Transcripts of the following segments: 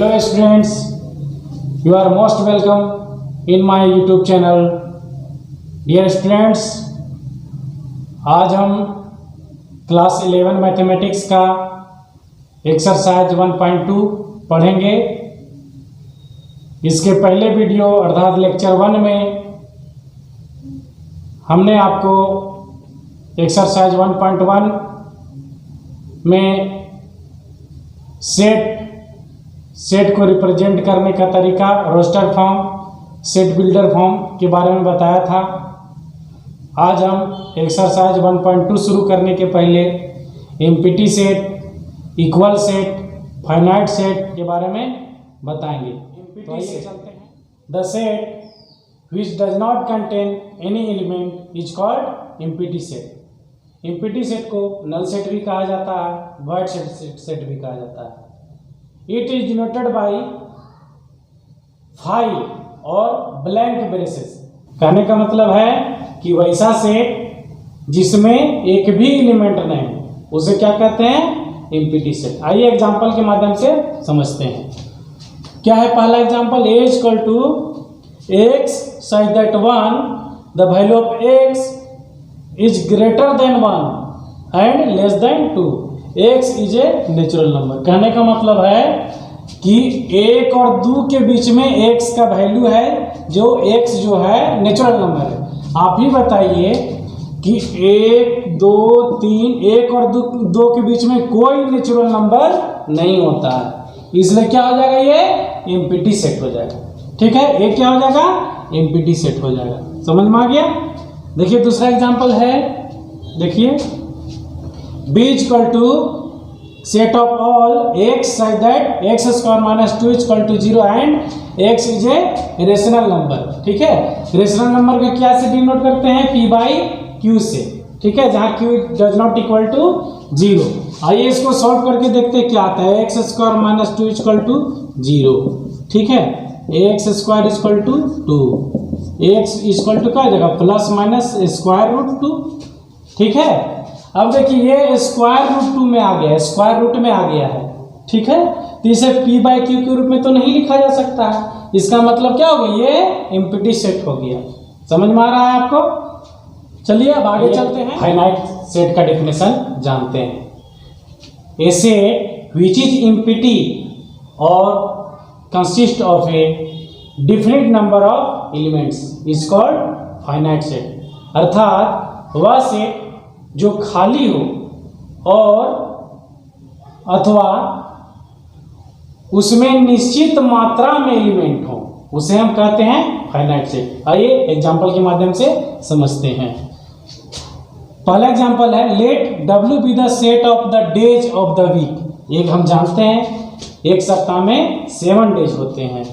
Hello students, you are most welcome in my YouTube channel. Dear students, आज हम class 11 mathematics का exercise 1.2 पढ़ेंगे। इसके पहले वीडियो अर्थात लेक्चर 1 में हमने आपको एक्सरसाइज 1.1 में सेट को रिप्रेजेंट करने का तरीका, roster form, set builder form के बारे में बताया था। आज हम एक्सरसाइज 1.2 शुरू करने के पहले empty set, equal set, finite set के बारे में बताएंगे। तो आइए चलते हैं। The set which does not contain any element is called empty set. Empty set को नल सेट भी कहा जाता है, वॉइड सेट भी कहा जाता है। इट इज डिनोटेड बाई 5 और ब्लैंक ब्रेसेस। कहने का मतलब है कि वैसा सेट जिसमें एक भी एलिमेंट नहीं हो उसे क्या कहते हैं? Empty set. आइए एग्जांपल के माध्यम से समझते हैं। क्या है पहला example? a equal to x such that 1 the value of x is greater than 1 and less than 2। x is a natural number. कहने का मतलब है कि 1 और 2 के बीच में x का वैल्यू है, जो x जो है नेचुरल नंबर है। आप ही बताइए कि 1, 2, 3, 1 और 2 के बीच में कोई नेचुरल नंबर नहीं होता है, इसलिए क्या हो जाएगा? ये एम्प्टी सेट हो जाएगा। ठीक है, ये क्या हो जाएगा? एम्प्टी सेट हो जाएगा। समझ में आ गया? देखिए दूसरा एग्जांपल है, देखिए b equal to set of all x such that x square minus 2 equal to 0 and x is a rational number. ठीक है, रेशनल नंबर को क्या से डिनोट करते हैं? p बाई q से। ठीक है, जहाँ q does not equal to 0। आइए इसको सॉल्व करके देखते हैं क्या आता है। x square minus 2 equal to 0। ठीक है, x square equal to 2, x equal to क्या जगह प्लस माइनस स्क्वायर रूट 2। ठीक है, अब देखिए ये स्क्वायर रूट 2 में आ गया है, स्क्वायर रूट में आ गया है। ठीक है, तो इसे p बाई क्यू के रूप में तो नहीं लिखा जा सकता है। इसका मतलब क्या हो गया? ये एम्प्टी सेट हो गया। समझ में आ रहा है आपको? चलिए अब आगे चलते हैं, फाइनाइट सेट का डेफिनेशन जानते हैं। ए सेट व्हिच इज एम्प्टी और consist of A definite number of elements is called finite set. अर्थात वह सेट जो खाली हो और अथवा उसमें निश्चित मात्रा में एलिमेंट हो उसे हम कहते हैं फाइनाइट सेट। आइए एग्जांपल के माध्यम से समझते हैं। पहला एग्जांपल है, let W be the set of the days of the week. एक हम जानते हैं एक सप्ताह में 7 डेज होते हैं,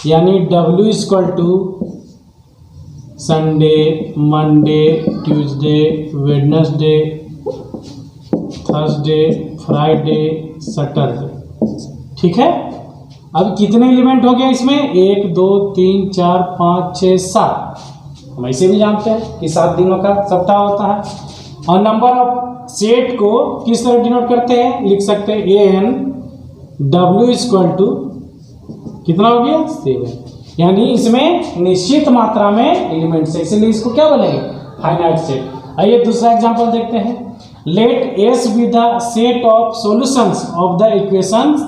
यानी W equal to Sunday, Monday, Tuesday, Wednesday, Thursday, Friday, Saturday. ठीक है, अब कितने एलिमेंट हो गए इसमें? 1, 2, 3, 4, 5, 6, 7। हम ऐसे भी जानते हैं कि 7 दिनों का सप्ताह होता है। और नंबर ऑफ सेट को किस तरह डिनोट करते हैं? लिख सकते हैं an W इक्वल टू कितना हो गया? 7। यानी इसमें निश्चित मात्रा में एलिमेंट्स है, इसलिए इसको क्या बोलेंगे? Finite set. आइए दूसरा एग्जांपल देखते हैं। Let S be the set of solutions of the equations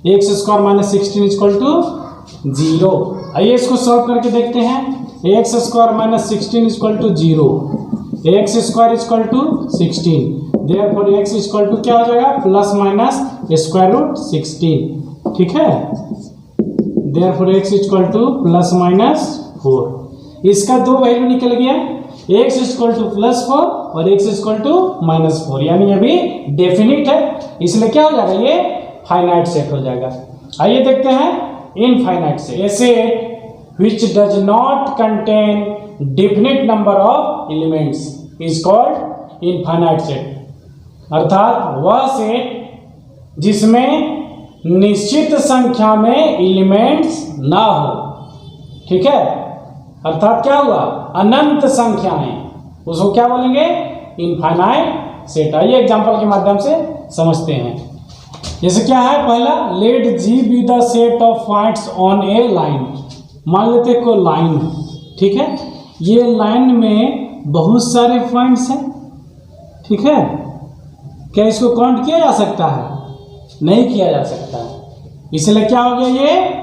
x square minus 16 equal to 0। आइए इसको सॉल्व करके देखते हैं। x square minus 16 equal to 0, x square equal to 16, therefore x equal to क्या हो जाएगा? Plus minus square root 16। ठीक है, Therefore x equal to plus minus 4। इसका दो वैल्यू निकल गया, x इक्वल टू प्लस 4 और x इक्वल टू माइनस 4, यानी अभी डेफिनिट है, इसलिए क्या हो जाएगा? ये फाइनाइट सेट हो जाएगा। आइए देखते हैं infinite set. A set which does not contain definite number of elements is called infinite set. अर्थात वह सेट जिसमें निश्चित संख्या में एलिमेंट्स ना हो। ठीक है, अर्थात क्या हुआ? अनंत संख्याएं, उसको क्या बोलेंगे? Infinite set. आइए एग्जांपल के माध्यम से समझते हैं। जैसे क्या है पहला, let G be the set of points on a line. मान लेते कोई लाइन है, ठीक है, ये लाइन में बहुत सारे पॉइंट्स हैं, ठीक है, क्या इसको काउंट किया जा सकता है? नहीं किया जा सकता है, इसलिए क्या हो गया, ये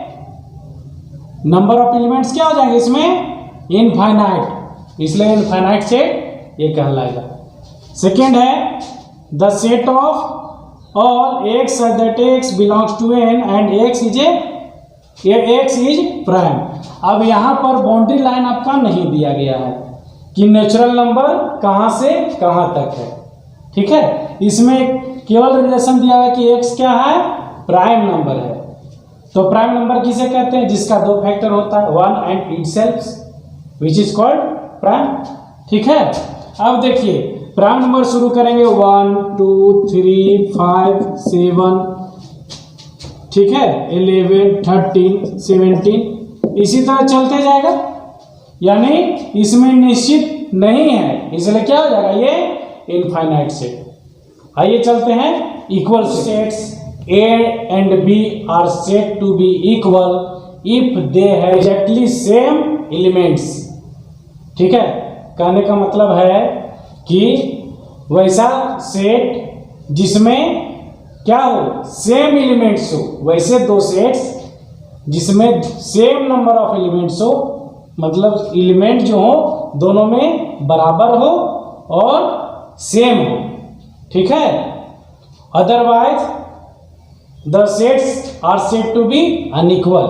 नंबर ऑफ एलिमेंट्स क्या हो जाएंगे इसमें, इनफाइनाइट, इसलिए इनफाइनाइट सेट ये कहलाएगा। सेकेंड है the set of all x that x belongs to N and x is prime. अब यहाँ पर बाउंड्री लाइन आपका नहीं दिया गया है कि नेचुरल नंबर कहाँ से कहाँ तक है, ठीक है, इसमें केवल रिलेशन दिया है कि एक्स क्या है, प्राइम नंबर है। तो प्राइम नंबर किसे कहते हैं, जिसका दो फैक्टर होता है, one and itself which is called prime, ठीक है। अब देखिए प्राइम नंबर शुरू करेंगे 1 2 3 5 7, ठीक है, 11 13 17, इसी तरह चलते जाएगा, यानी इसमें निश्चित नहीं है, इसलिए क्या हो जाएगा, ये इनफाइनाइट सेट। आइए चलते हैं equal sets. A and B are said to be equal if they have exactly same elements, ठीक है, कहने का मतलब है कि वैसा सेट जिसमें क्या हो, सेम एलिमेंट्स हो, वैसे दो सेट्स जिसमें सेम नंबर ऑफ एलिमेंट्स हो, मतलब एलिमेंट जो हो दोनों में बराबर हो और सेम हो, ठीक है, otherwise the sets are said to be unequal.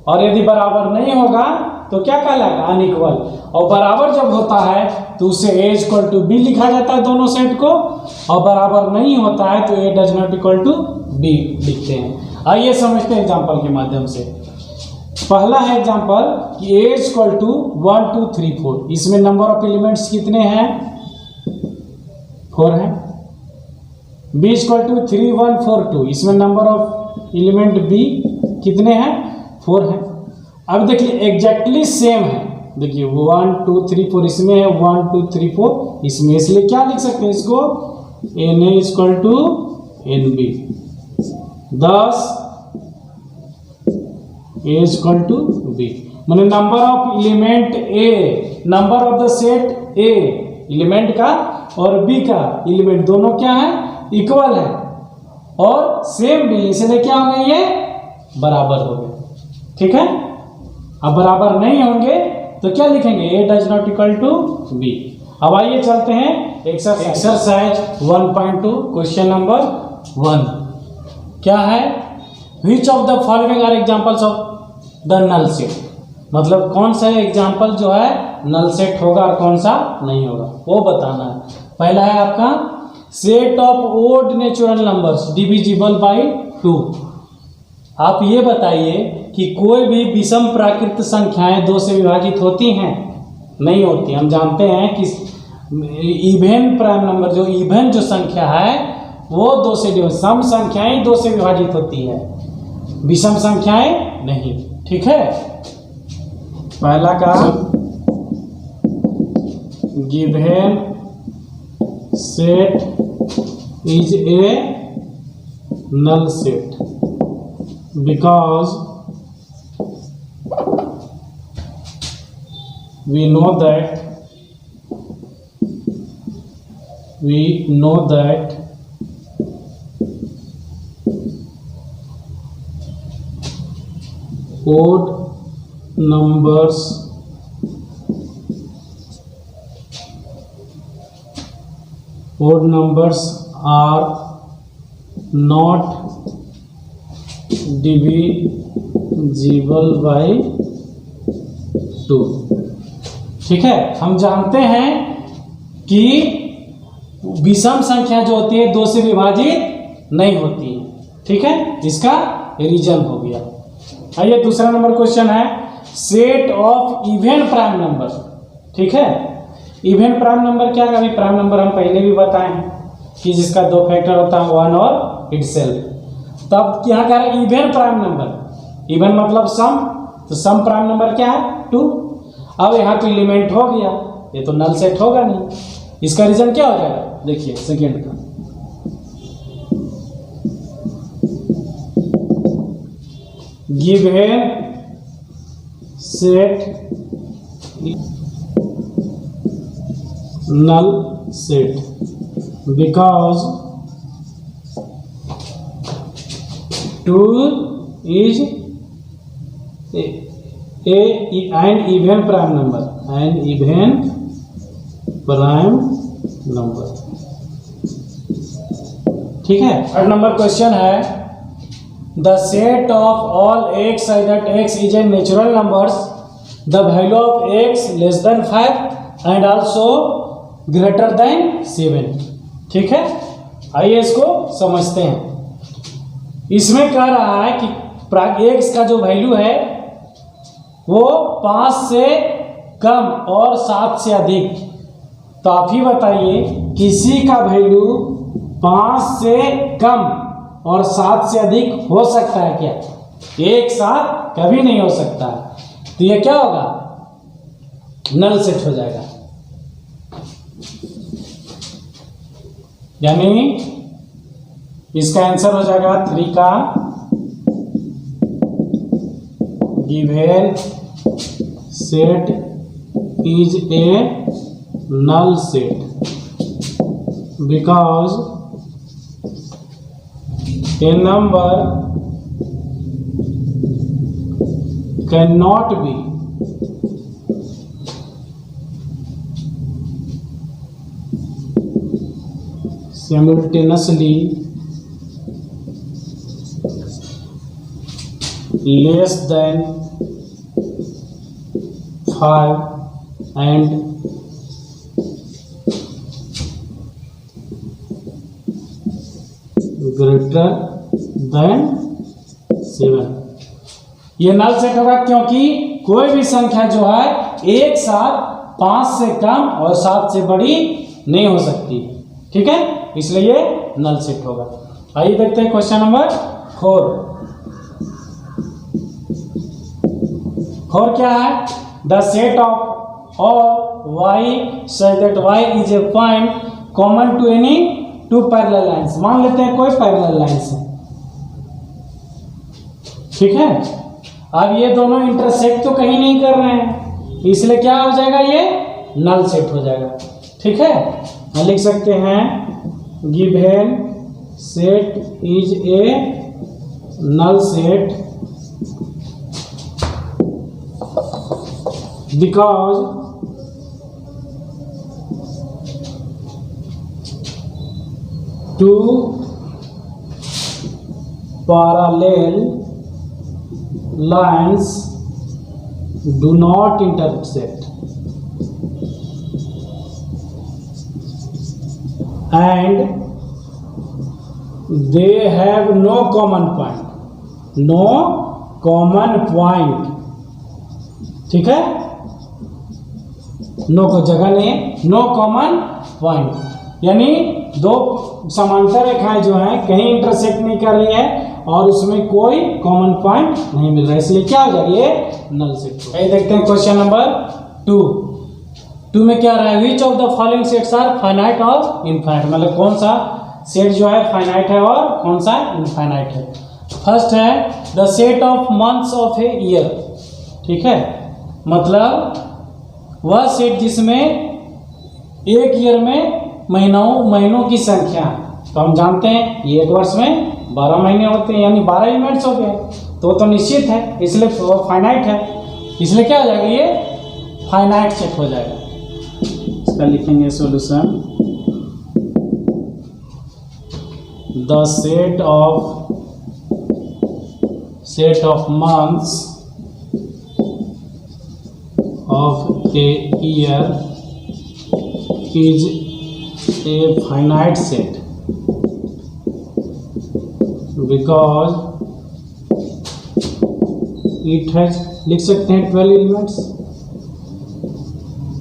और यदि बराबर नहीं होगा तो क्या कहलाएगा, अनइक्वल। और बराबर जब होता है तो उसे ए इक्वल टू बी लिखा जाता है दोनों सेट को, और बराबर नहीं होता है तो A does not equal to B लिखते हैं। आइए समझते हैं एग्जांपल के माध्यम से। पहला है एग्जांपल कि ए इक्वल टू 1 2 3 4, इसमें नंबर ऑफ एलिमेंट्स कितने हैं, 4 हैं। b इक्वल टू 3 1 4 2, इसमें नंबर ऑफ एलिमेंट b कितने हैं, 4 हैं। अब देखिए एग्जैक्टली सेम है, देखिए 1 2 3 4 इसमें है, 1 2 3 4 इसमें, इसलिए क्या लिख सकते हैं इसको, na equal to nb। 10 a equal to b, माने number of element a, number of the set a element का और b का एलिमेंट दोनों क्या है, इक्वल है और सेम भी, इसलिए क्या हो गए, ये बराबर हो गए, ठीक है। अब बराबर नहीं होंगे तो क्या लिखेंगे, A does not equal to B. अब आइए चलते हैं एक्सरसाइज 1.2 क्वेश्चन नंबर 1। क्या है, which of the following are examples of the null set, मतलब कौन सा एग्जांपल जो है नल सेट होगा और कौन सा नहीं होगा वो बताना है। पहला है आपका set of odd natural numbers divisible by 2। आप ये बताइए कि कोई भी विषम प्राकृत संख्याएं 2 से विभाजित होती हैं, नहीं होती। हम जानते हैं कि इवन प्राइम नंबर, जो इवन जो संख्या है वो 2 से, सम संख्याएं 2 से विभाजित होती है, विषम संख्याएं नहीं, ठीक है। पहला का given set is a null set because we know that odd numbers are not divisible by 2, ठीक है। हम जानते हैं कि विषम संख्या जो होती है 2 से विभाजित नहीं होती है, ठीक है, इसका रीजन हो गया। आइए दूसरा नंबर क्वेश्चन है set of even prime number, ठीक है। इवन प्राइम नंबर क्या है, अभी प्राइम नंबर हम पहले भी बताए हैं कि जिसका 2 फैक्टर होता है 1 और इटसेल्फ। तब यहाँ कह रहे हैं इवन प्राइम नंबर, इवन मतलब सम, तो सम प्राइम नंबर क्या है 2। अब यहाँ तो एलिमेंट हो गया, ये तो नल सेट होगा नहीं, इसका रीजन क्या हो जाएगा, देखिए सेकेंड का given set null set because 2 is an even prime number, ठीक है। 8 नंबर क्वेश्चन है the set of all x such that x is a natural numbers, the value of x less than 5 and also greater than 7। ठीक है, आइए इसको समझते हैं। इसमें कह रहा है कि x का जो वैल्यू है वो 5 से कम और 7 से अधिक। तो आप ही बताइए किसी का वैल्यू 5 से कम और 7 से अधिक हो सकता है क्या? एक साथ कभी नहीं हो सकता। तो ये क्या होगा? नल सेट हो जाएगा। यानी इसका आंसर हो जाएगा 3 का given set is A null set because a number cannot be simultaneously less than 5 and greater than 7। ये नल सेट होगा क्योंकि कोई भी संख्या जो है एक साथ 5 से कम और 7 से बड़ी नहीं हो सकती। ठीक है, इसलिए ये नल सेट होगा। आइए देखते हैं क्वेश्चन नंबर 4 क्या है? The set of all y such that y is a point common to any two parallel lines. मान लेते हैं कोई पैरेलल लाइंस है, ठीक है। अब ये दोनों इंटरसेक्ट तो कहीं नहीं कर रहे हैं, इसलिए क्या हो जाएगा? ये नल सेट हो जाएगा। ठीक है, हम लिख सकते हैं given set is a null set because two parallel lines do not intersect and they have no common point। ठीक है, नो को जगह नहीं, नो कॉमन पॉइंट, यानी दो समांतर रेखाएं जो हैं कहीं इंटरसेक्ट नहीं कर रही है और उसमें कोई कॉमन पॉइंट नहीं मिल रहा है, इसलिए क्या हो जाएगा? ये नल सेट। देखते हैं क्वेश्चन नंबर 2 में क्या रहा है? Which of the following sets are finite और इनफाइनाइट, मतलब कौन सा सेट जो है फाइनाइट है और कौन सा इनफाइनाइट है। फर्स्ट है the set of months of a year. ठीक है, मतलब वह सेट जिसमें एक ईयर में महीनों की संख्या। तो हम जानते हैं ये एक वर्ष में 12 महीने होते हैं, यानी 12 इवेंट्स हो गए, तो निश्चित है, इसलिए वो फाइनाइट है, इसलिए क्या हो जाएगा? ये फाइनाइट सेट हो जाएगा। इसका लिखेंगे solution the set of months of a year is a finite set because it has, लिख सकते हैं 12 एलिमेंट्स।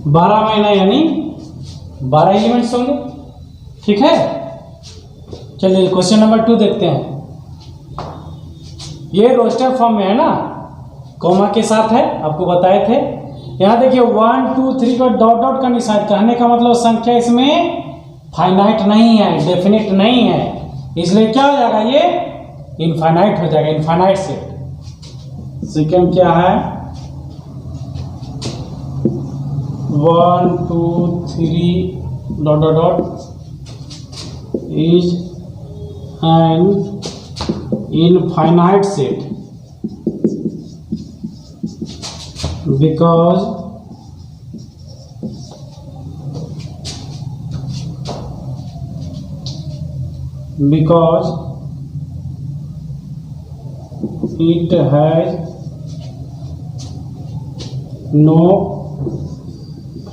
12 महीना यानी 12 एलिमेंट्स होंगे। ठीक है, चलिए क्वेश्चन नंबर 2 देखते हैं। ये रोस्टर फॉर्म में है ना, कॉमा के साथ है, आपको बताए थे। यहाँ देखिए 1 2 3 का डॉट डॉट का निशान, कहने का मतलब संख्या इसमें फाइनाइट नहीं है, डेफिनेट नहीं है, इसलिए क्या हो जाएगा? ये इनफाइनाइट हो जाएगा, इनफाइनाइट सेट। सेकेंड क्या है, 1 2 3 ... is an infinite set because it has no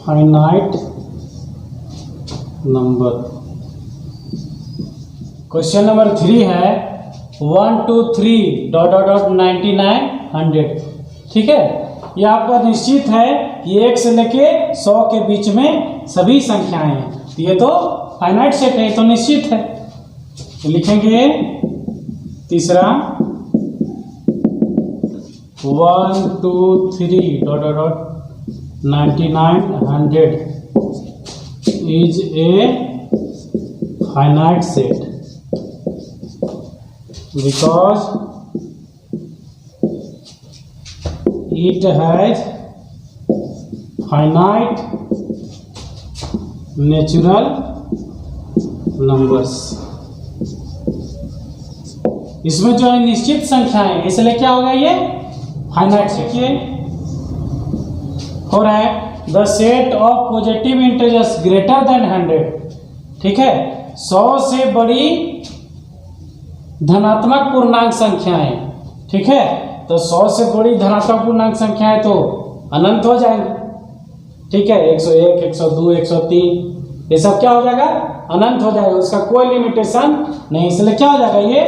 finite number। Question number 3 है 1 2 3 ... 99 100। ठीक है, ये आपका निश्चित है कि 1 से लेके 100 के बीच में सभी संख्याएं हैं, तो ये तो फाइनाइट सेट है, तो निश्चित है। तो लिखेंगे तीसरा 1 2 3 ... 99 100 is a finite set because it has finite natural numbers। इसमें जो है निश्चित संख्याएं, इसलिए क्या होगा ये फाइनाइट सेट। हो रहा है the set of positive integers greater than 100। ठीक है, 100 से बड़ी धनात्मक पूर्णांक संख्याएं। ठीक है, तो 100 से बड़ी धनात्मक पूर्णांक संख्याएं तो अनंत हो जाएंगे। ठीक है, 101 102 103 ये सब क्या हो जाएगा, अनंत हो जाएगा, उसका कोई लिमिटेशन नहीं, इसलिए क्या हो जाएगा, ये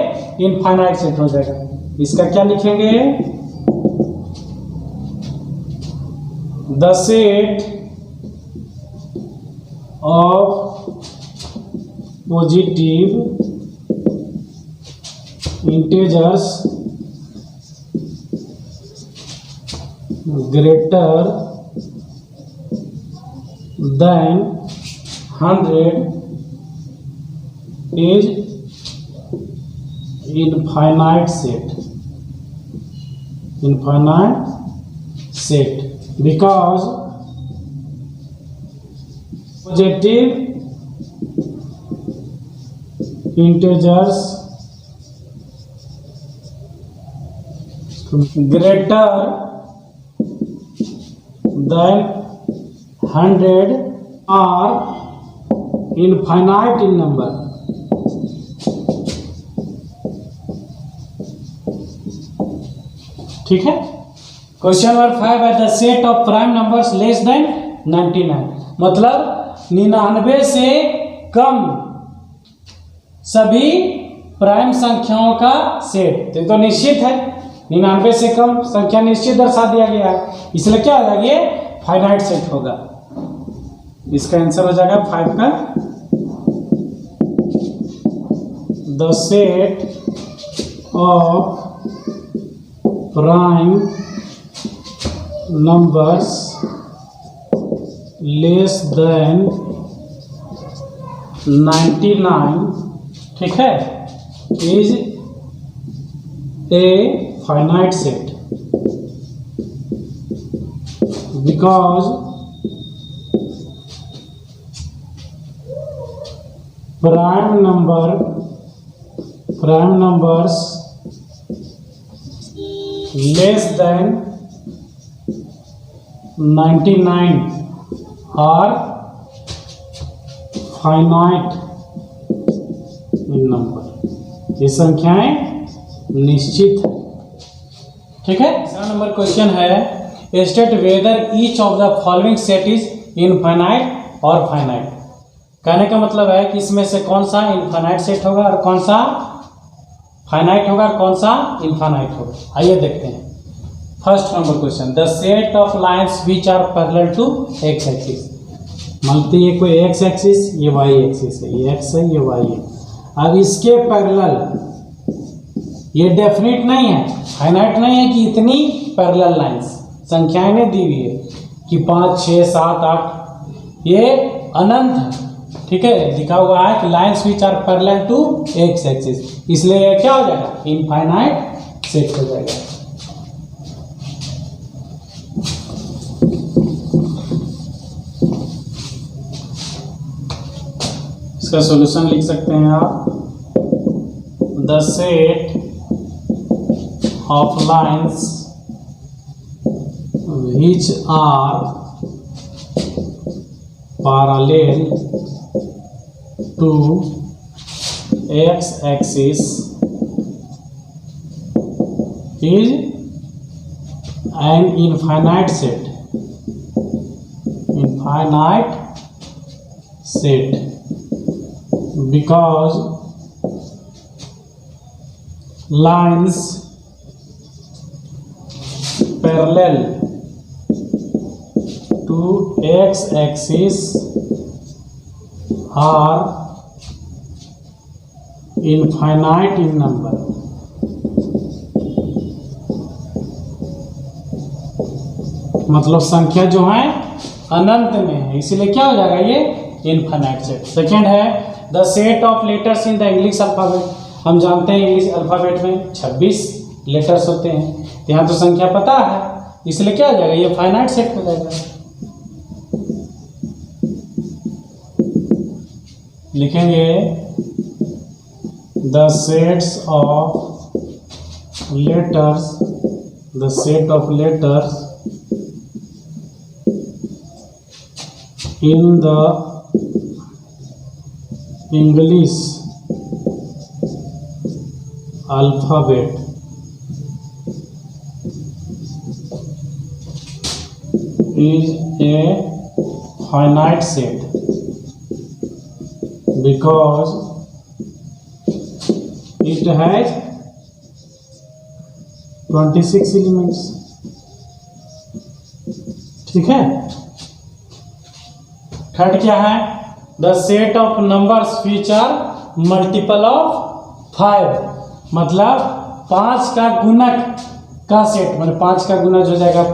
इनफाइनाइट सेट हो जाएगा। इसका क्या लिखेंगे, the set of positive integers greater than 100 is infinite set because positive integers greater than 100 are infinite in number। ठीक है, क्वेश्चन नंबर 5 है the set of prime numbers less than 99, मतलब 99 से कम सभी प्राइम संख्याओं का सेट। तो निश्चित है, 99 से कम संख्या निश्चित दर्शा दिया गया है, इसलिए क्या हो जाएगा, ये फाइनाइट सेट होगा। इसका आंसर हो जाएगा 5 का, the set of prime numbers less than 99, ठीक है, is a finite set because prime numbers less than 99 are finite in number, ये संख्याएं निश्चित है। ठीक है, दूसरा नंबर क्वेश्चन है state whether each of the following set is infinite और फाइनाइट। कहने का मतलब है कि इसमें से कौन सा इनफाइनाइट सेट होगा और कौन सा फाइनाइट होगा और कौन सा इनफाइनाइट होगा। आइए देखते हैं। First number question, the set of lines which are parallel to x axis. मानते ये कोई एक्स एक्सिस, ये वाई एक्सिस है, ये एक्स है, ये वाई है। अब इसके पैरेलल, ये डेफिनेट नहीं है, फाइनाइट नहीं है कि इतनी पैरेलल लाइंस संख्याएं ने दी हुई है कि 5 6 7 8, ये अनंत है। ठीक है, लिखा हुआ है कि lines which are parallel to x axis, इसलिए क्या हो जाएगा, इनफाइनाइट सेट हो जाएगा। इसका सॉल्यूशन लिख सकते हैं आप, the set of lines which are parallel to x axis is an infinite set because lines parallel to x axis are infinite in number. मतलब संख्या जो है अनंत में है, इसीलिए क्या हो जाएगा ये इनफाइनाइट सेट। सेकेंड है the set of letters in the English alphabet. हम जानते हैं इंग्लिश अल्फाबेट में 26 लेटर्स होते हैं, तो यहाँ तो संख्या पता है, इसलिए क्या हो जाएगा ये फाइनाइट सेट हो जाएगा। लिखेंगे the sets of letters in the English alphabet is a finite set because it has 26 elements। ठीक है। थर्ड क्या है, the set of numbers which are multiple of 5, मतलब 5 का गुणक का सेट, मतलब 5 का गुणज हो जाएगा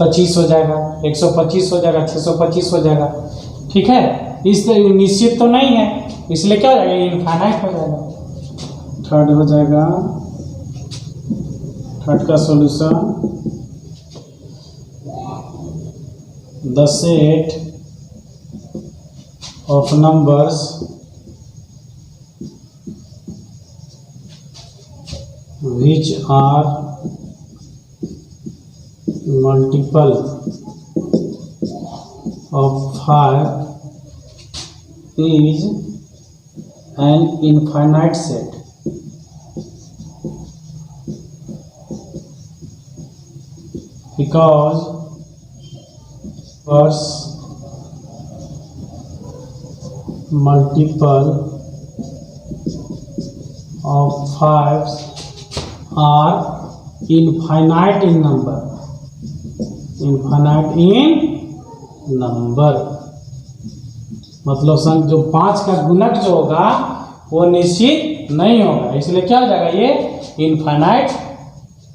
25 हो जाएगा, 125 हो जाएगा, 625 हो जाएगा। ठीक है, इस निश्चित तो नहीं है, इसलिए क्या हो जाएगा ये इनफाइनाइट हो जाएगा। थर्ड हो जाएगा, थर्ड का solution the set of numbers which are multiple of 5 is an infinite set because numbers multiple of 5 are infinite in number, मतलब जो 5 का गुणक जो होगा वो निश्चित नहीं होगा, इसलिए क्या हो जाएगा ये इनफाइनाइट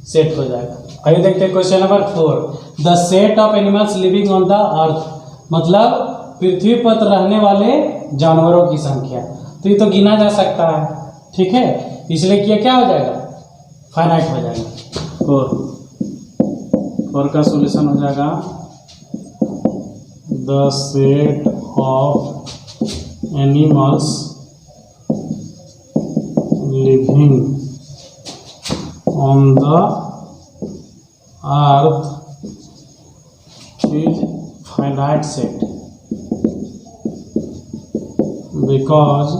सेट हो जाएगा। आइए देखते हैं question number 4, the set of animals living on the earth, मतलब पृथ्वी पर रहने वाले जानवरों की संख्या, तो ये तो गिना जा सकता है। ठीक है, इसलिए कि क्या हो जाएगा फाइनाइट हो जाएगा। 4 का सॉल्यूशन हो जाएगा the set of animals living on the earth is finite set because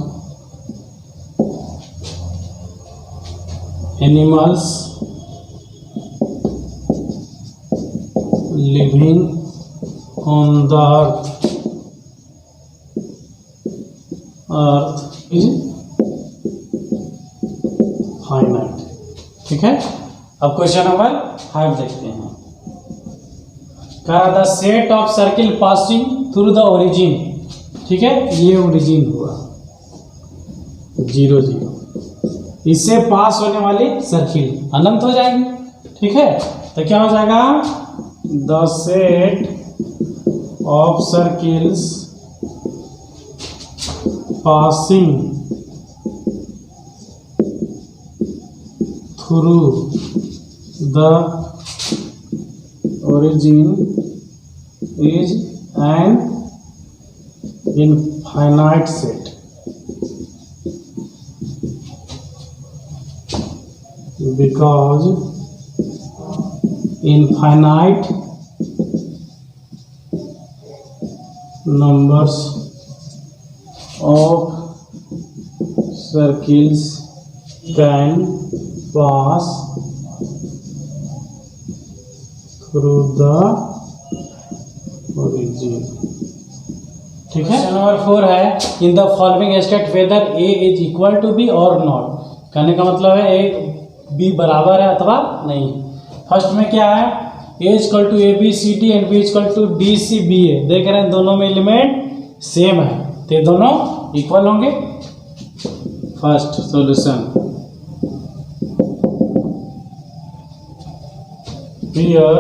animals living on the earth is finite। ठीक है, अब क्वेश्चन नंबर 5 देखते हैं। The set of circle passing through the origin, ठीक है, ये ओरिजिन हुआ 0 0, इससे पास होने वाली सर्किल अनंत हो जाएगी। ठीक है, तो क्या हो जाएगा the set of circles passing through the origin is an infinite set. because infinite numbers of circles can pass through the origin। ठीक है। नंबर 4 है in the following state whether A is equal to B और not. कहने का मतलब है A B बराबर है अथवा नहीं। फर्स्ट में क्या है, A equal to A B C D and B equal to D C B A. देख रहे हैं दोनों में एलिमेंट सेम है तो ये दोनों इक्वल होंगे। First solution, here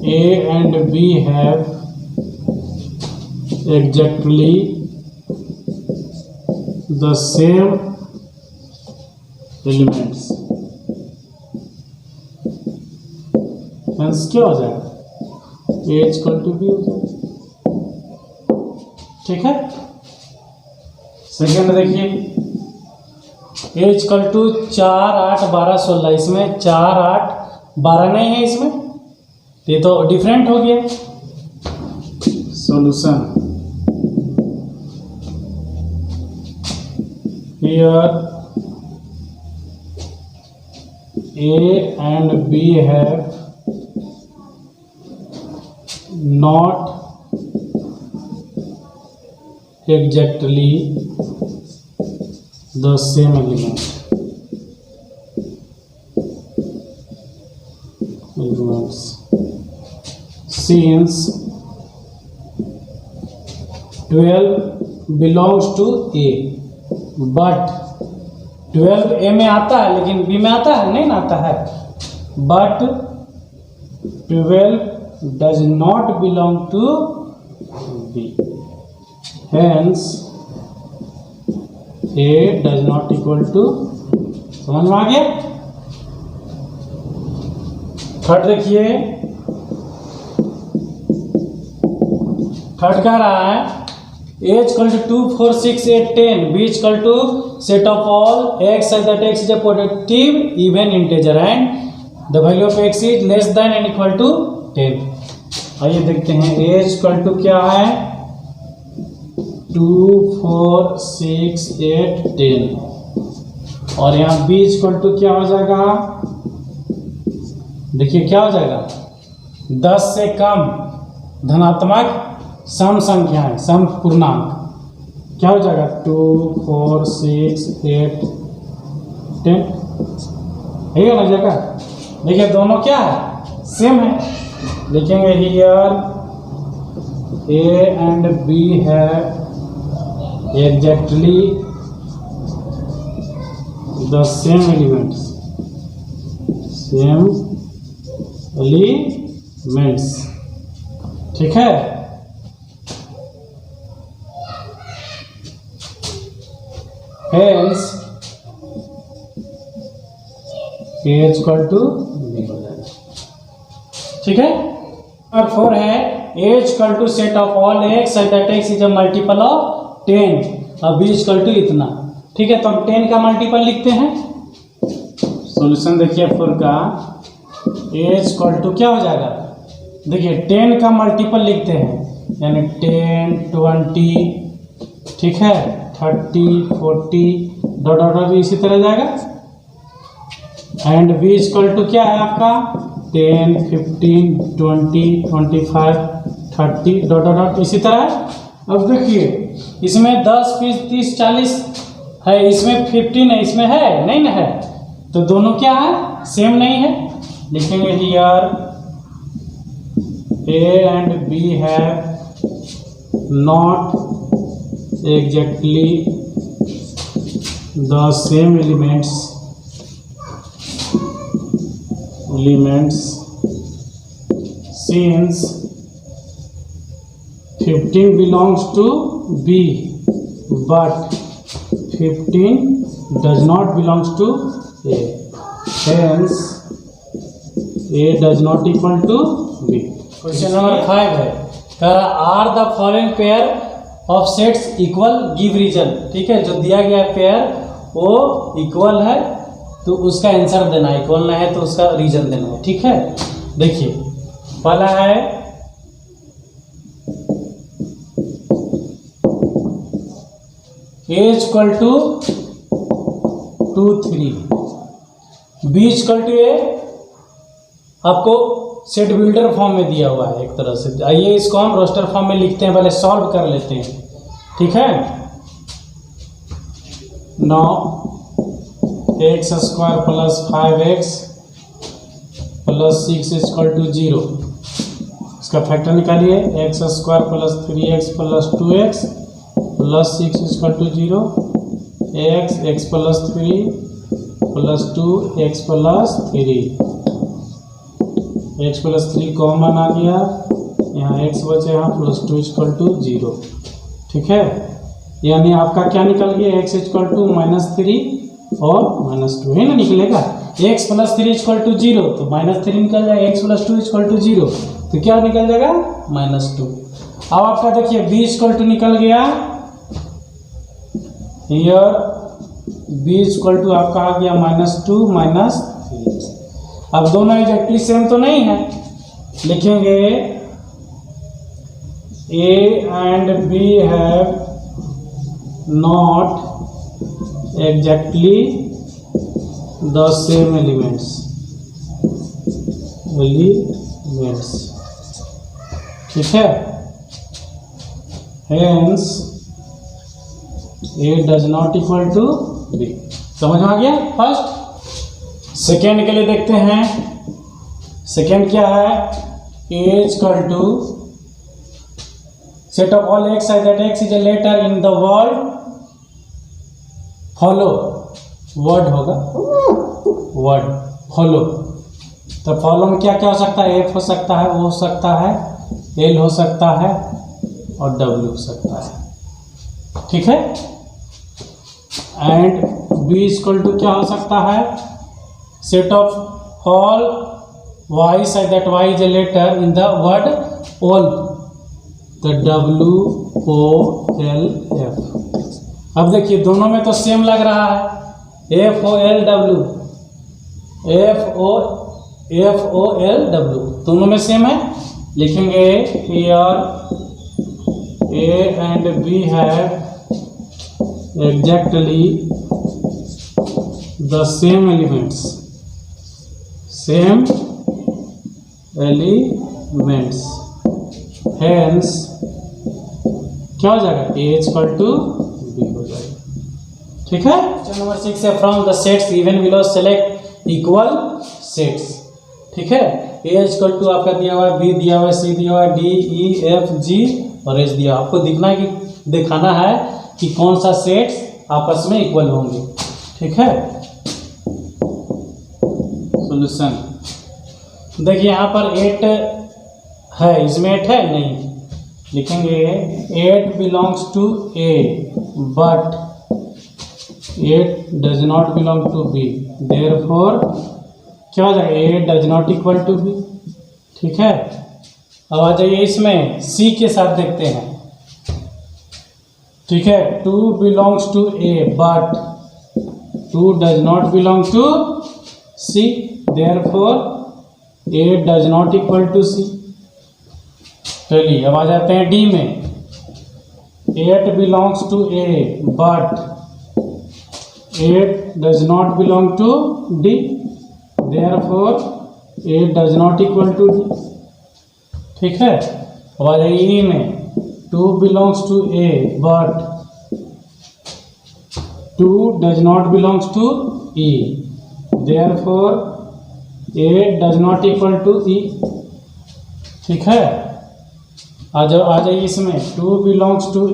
A and B have exactly the same elements। क्या हो जाएगा, A इक्वल टू बी हो जाएगा। ठीक है। सेकेंड देखिए, A इक्वल टू 4 8 12 16। इसमें 4 8 12 नहीं है इसमें, ये तो डिफरेंट हो गया। Solution, here A and B have not exactly the same element। Since 12 belongs to A, but 12 A में आता है लेकिन B में आता है नहीं ना आता है। but 12 does not belong to B, hence A does not equal to। समझ में आ गया। थर्ड देखिए, थर्ड कह रहा है A equal to 2 4 6 8 10 B equal to set of all x such that x is a positive even integer and the value of x is less than and equal to 10। आइए देखते हैं A equal to क्या है, 2 4 6 8 10 और यहाँ B equal to क्या हो जाएगा, देखिए क्या हो जाएगा, 10 से कम धनात्मक सम संख्या है, सम पूर्णांक। क्या हो जाएगा, 2 4 6 8 10 है ना जगह। देखिए दोनों क्या है, सेम है। देखेंगे हियर A and B है exactly the same elements, same elements. ठीक है। Hence A equal to B हो जाएगा। ठीक है। और 4 है A equal to set of all x such that x is a multiple of 10 और B इक्वल टू इतना। ठीक है, तो हम 10 का मल्टीपल लिखते हैं। सॉल्यूशन देखिए 4 का, A इक्वल टू क्या हो जाएगा, देखिए 10 का मल्टीपल लिखते हैं यानी 10 20, ठीक है, 30 40 डॉट डॉट इसी तरह जाएगा। एंड B इक्वल टू क्या है आपका, 10 15 20 25 30 डॉट डॉट इसी तरह। अब देखिए इसमें 10 20 30 40 है, इसमें 15 है, इसमें है नहीं ना है, तो दोनों क्या है, सेम नहीं है। लिखेंगे here A and B have not exactly the same elements since 15 belongs to B but 15 does not belongs to A, hence A does not equal to B। Question number 5 है, कह रहा are the following pair of sets equal give result. ठीक है, जो दिया गया pair वो equal है तो उसका आंसर देना है, इक्वल ना है तो उसका रीजन देना है। ठीक है, देखिए पहला है A equal to 2 3, B equal to A आपको सेट बिल्डर फॉर्म में दिया हुआ है एक तरह से। आइए इसको हम रोस्टर फॉर्म में लिखते हैं, पहले सॉल्व कर लेते हैं। ठीक है, 9x² plus 5x plus 6 equal to 0, इसका फैक्टर निकालिए। x² plus 3x plus 2x plus 6 equal to 0, x plus 3 plus 2 x plus 3, x plus 3 common आ गया, यहाँ x बचे यहाँ प्लस 2 इक्वल टू 0। ठीक है, यानी आपका क्या निकल गया, x इक्वल टू -3 और -2 है ना निकलेगा। x प्लस 3 इक्वल टू 0 तो -3 निकल जाएगा, x प्लस 2 इक्वल टू 0 तो क्या निकल जाएगा -2। अब आपका देखिए b इक्वल टू निकल गया, हियर b इक्वल टू आपका आ गया -2 -3। अब दोनों एग्जैक्टली सेम तो नहीं है, लिखेंगे A and B have not exactly the same elements। ठीक है, hence A does not equal to B। समझ में आ गया फर्स्ट। सेकेंड के लिए देखते हैं, सेकेंड क्या है, A equal to set of all x such that x is a letter in the word follow, word होगा word follow, तो follow में क्या क्या हो सकता है, f हो सकता है, o हो सकता है, l हो सकता है और w हो सकता है। ठीक है, एंड b इक्वल टू क्या हो सकता है, set of all y such that y is a letter in the word all, तो WOLF। अब देखिए दोनों में तो सेम लग रहा है, FOLW दोनों में सेम है। लिखेंगे here A and B have exactly the same elements, hence क्या हो जाएगा, A इक्वल टू B हो जाएगा। ठीक है, नंबर 6 है from the sets given below select equal sets. ठीक है, A इक्वल टू आपका दिया हुआ है, B दिया हुआ है, C दिया हुआ है, D E F G और H दिया। आपको दिखाना है कि कौन सा सेट्स आपस में इक्वल होंगे। ठीक है, सॉल्यूशन देखिए यहाँ पर 8 है, इसमें 8 है नहीं, लिखेंगे 8 belongs to A but 8 does not belong to B, therefore क्या हो जाएगा, 8 does not equal to B। ठीक है, अब आ जाइए इसमें C के साथ देखते हैं। ठीक है, 2 belongs to A but 2 does not belong to C, therefore 8 does not equal to C। चलिए अब आ जाते हैं डी में, 8 belongs to A but 8 does not belong to D, therefore 8 does not equal to D। ठीक है, अब आ जाइए ई में, 2 belongs to A but 2 does not belongs to E, therefore 8 does not equal to E। ठीक है, आ जाइए इसमें, 2 belongs to A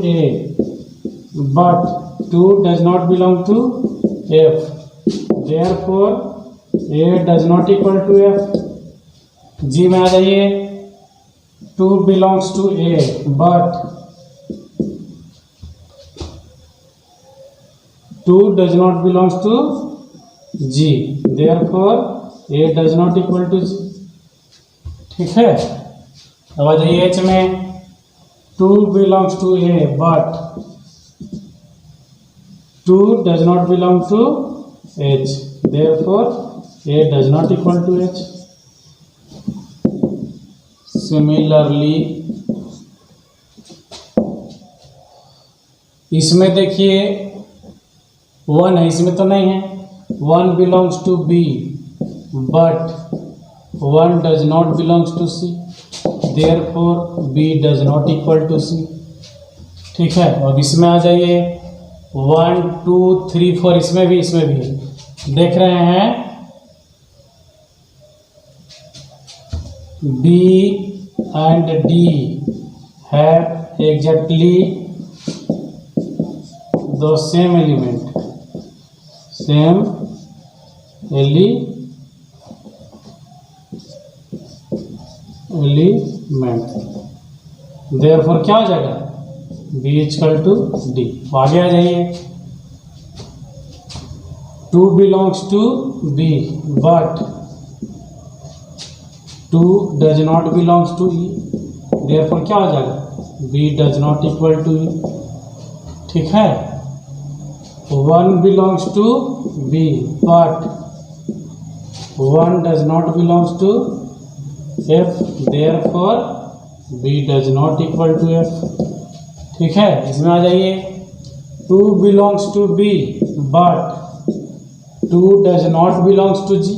but 2 does not belong to F, therefore 8 does not equal to F। G में आ जाइए, 2 belongs to A but 2 does not belongs to G, therefore 8 does not equal to G। ठीक है, अब आ जाइए H में, 2 belongs to A but 2 does not belong to H, therefore A does not equal to H. Similarly, इसमें देखिए 1 है, इसमें तो नहीं है, 1 belongs to B but 1 does not belongs to C, therefore B does not equal to C. ठीक है, अब इसमें आ जाइए 1 2 3 4, इसमें भी देख रहे हैं B and D have exactly the same element, therefore क्या हो जाएगा B इक्वल टू D. आगे आ जाइए 2 belongs to B but 2 does not belongs to E, therefore क्या हो जाएगा B does not equal to E. ठीक है, 1 belongs to B but 1 does not belongs to F, therefore B does not equal to F. ठीक है, इसमें आ जाइए 2 belongs to B but 2 does not belongs to G,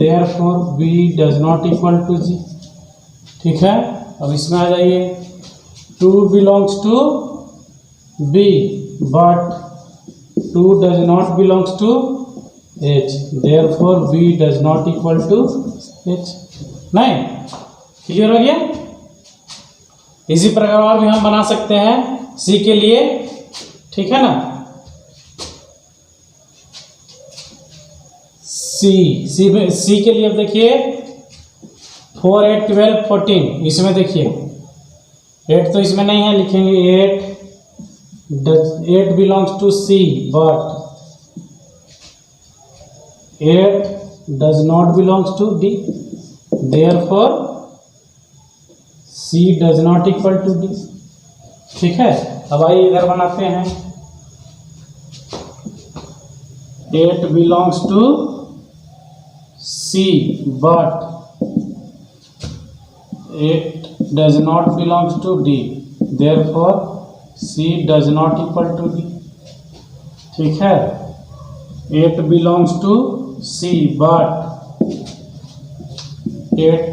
therefore B does not equal to G. ठीक है, अब इसमें आ जाइए 2 belongs to B but 2 does not belongs to H, therefore B does not equal to H. नहीं, clear हो गया? इसी प्रकार और भी हम बना सकते हैं C के लिए, ठीक है ना। C के लिए अब देखिए 4 8 12 14, इसमें देखिए 8 तो इसमें नहीं है, लिखेंगे 8 belongs to C but 8 does not belongs to D, therefore C does not equal to D. ठीक है, अब आइए इधर बनाते हैं 8 belongs to C but 8 does not belongs to D, therefore C does not equal to D. ठीक है, 8 belongs to C but 8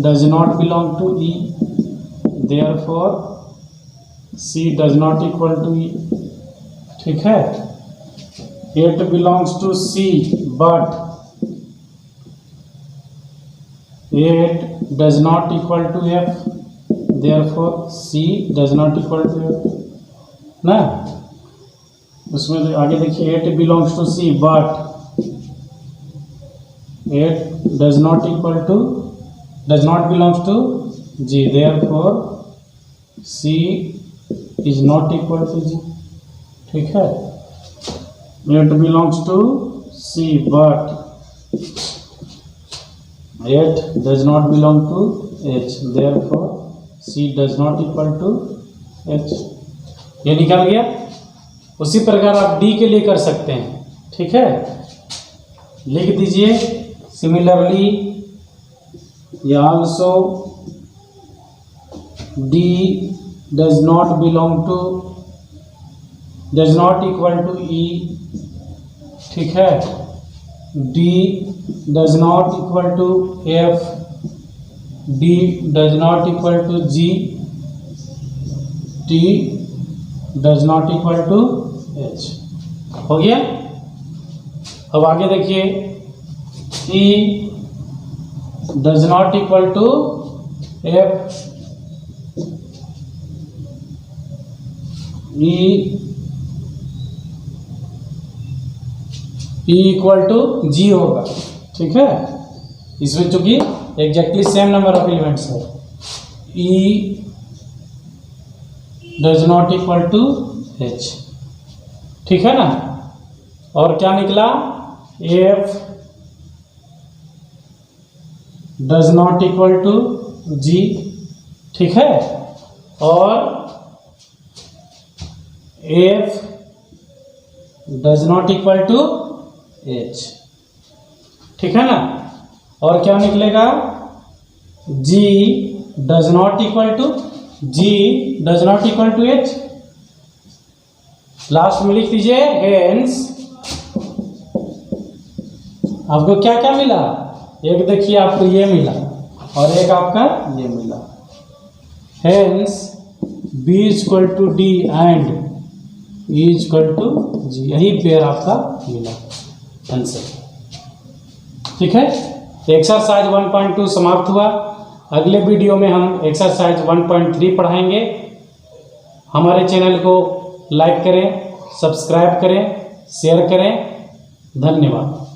does not belong to E, therefore C does not equal to E. ठीक है, 8 belongs to C but 8 does not equal to F, therefore C does not equal to F. ना, उसमें आगे देखिए 8 belongs to C but 8 does not belongs to G, therefore C is not equal to G. ठीक है, 8 belongs to C but 8 does not belong to H, therefore C does not equal to H. ये निकल गया। उसी प्रकार आप D के लिए कर सकते हैं, ठीक है, लिख दीजिए similarly also D does not equal to E, ठीक है, D does not equal to F, D does not equal to G, T does not equal to H. हो गया। अब आगे देखिए E does not equal to F, E equal to G होगा, ठीक है, इसमें चूंकि exactly same number of elements है। E does not equal to H, ठीक है ना। और क्या निकला, F does not equal to G, ठीक है, और F does not equal to H, ठीक है ना। और क्या निकलेगा, G does not equal to H। Last में लिख दीजिए हेंस, आपको क्या क्या मिला, एक देखिए आपको ये मिला और एक आपका ये मिला। Hence B equal to D and E equal to G, यही पेयर आपका मिला आंसर, ठीक है। एक्सरसाइज 1.2 समाप्त हुआ। अगले वीडियो में हम एक्सरसाइज 1.3 पढ़ाएंगे। हमारे चैनल को लाइक करें, सब्सक्राइब करें, शेयर करें। धन्यवाद।